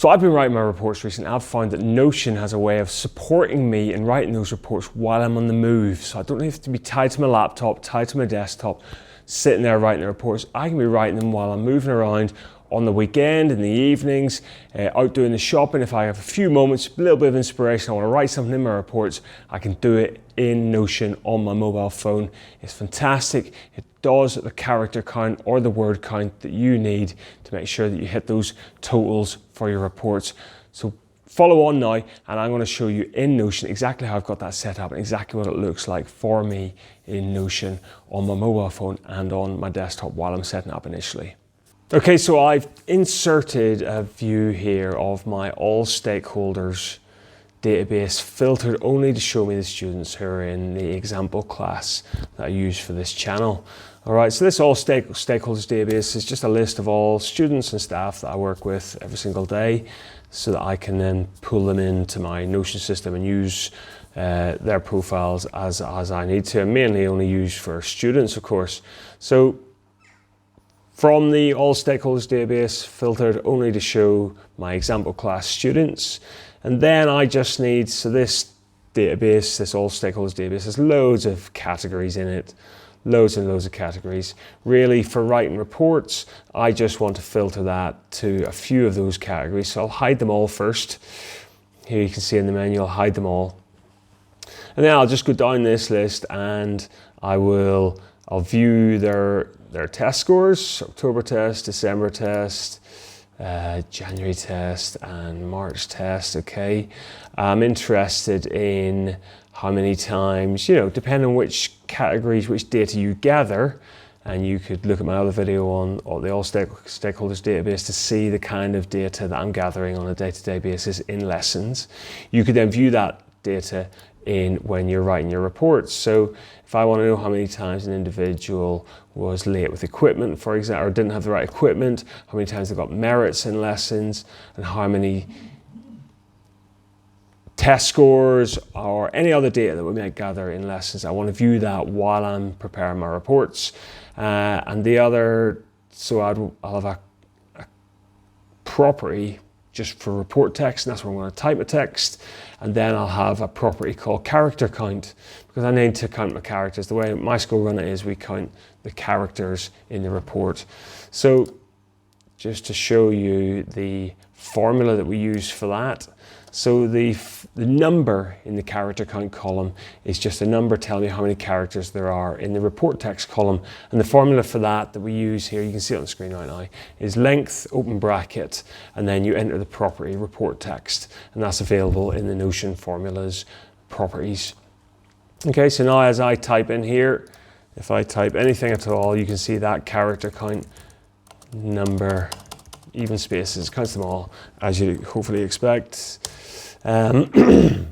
So I've been writing my reports recently. I've found that Notion has a way of supporting me in writing those reports while I'm on the move. So I don't have to be tied to my laptop, tied to my desktop, sitting there writing the reports. I can be writing them while I'm moving around on the weekend, in the evenings, out doing the shopping. If I have a few moments, a little bit of inspiration, I want to write something in my reports, I can do it in Notion on my mobile phone. It's fantastic. It does the character count or the word count that you need to make sure that you hit those totals for your reports. So follow on now, and I'm going to show you in Notion exactly how I've got that set up and exactly what it looks like for me in Notion on my mobile phone and on my desktop while I'm setting up initially. Okay, so I've inserted a view here of my all stakeholders database, filtered only to show me the students who are in the example class that I use for this channel. All right, so this all stakeholders database is just a list of all students and staff that I work with every single day, so that I can then pull them into my Notion system and use their profiles as I need to, and mainly only used for students, of course. So from the all stakeholders database, filtered only to show my example class students. And then I just need, so this database, this all stakeholders database, has loads of categories in it, loads and loads of categories. Really, for writing reports, I just want to filter that to a few of those categories. So I'll hide them all first. Here you can see in the menu, I'll hide them all. And then I'll just go down this list and I'll view their test scores, October test, December test, January test and March test. Okay, I'm interested in how many times, depending on which categories, which data you gather, and you could look at my other video on the all stakeholders database to see the kind of data that I'm gathering on a day-to-day basis in lessons. You could then view that data when you're writing your reports. So if I want to know how many times an individual was late with equipment, for example, or didn't have the right equipment, how many times they got merits in lessons, and how many test scores or any other data that we might gather in lessons, I want to view that while I'm preparing my reports. And the other, so I'll have a property just for report text, and that's where I'm going to type a text. And then I'll have a property called character count, because I need to count my characters. The way my school run it is we count the characters in the report. So just to show you the formula that we use for that. So the number in the character count column is just a number telling you how many characters there are in the report text column. And the formula for that we use here, you can see it on the screen right now, is length, open bracket, and then you enter the property report text. And that's available in the Notion formulas properties. Okay, so now as I type in here, if I type anything at all, you can see that character count, number, even spaces, counts them all, as you hopefully expect. And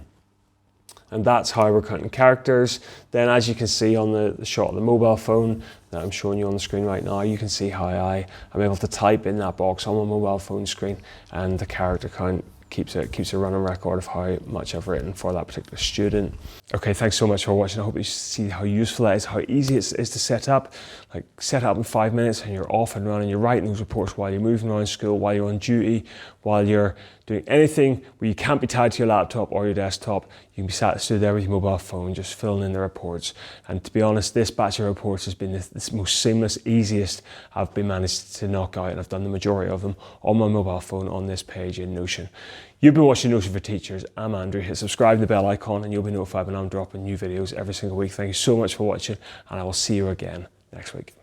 that's how we're counting characters. Then, as you can see on the shot of the mobile phone that I'm showing you on the screen right now, you can see how I'm able to type in that box on my mobile phone screen, and the character count keeps a running record of how much I've written for that particular student. Okay, thanks so much for watching. I hope you see how useful that is, how easy it is to set up. Like, set up in 5 minutes and you're off and running. You're writing those reports while you're moving around school, while you're on duty, while you're doing anything where you can't be tied to your laptop or your desktop. You can be stood there with your mobile phone, just filling in the reports. And to be honest, this batch of reports has been the most seamless, easiest I've been managed to knock out, and I've done the majority of them on my mobile phone on this page in Notion. You've been watching Notion for Teachers. I'm Andrew. Hit subscribe to the bell icon and you'll be notified when I'm dropping new videos every single week. Thank you so much for watching, and I will see you again next week.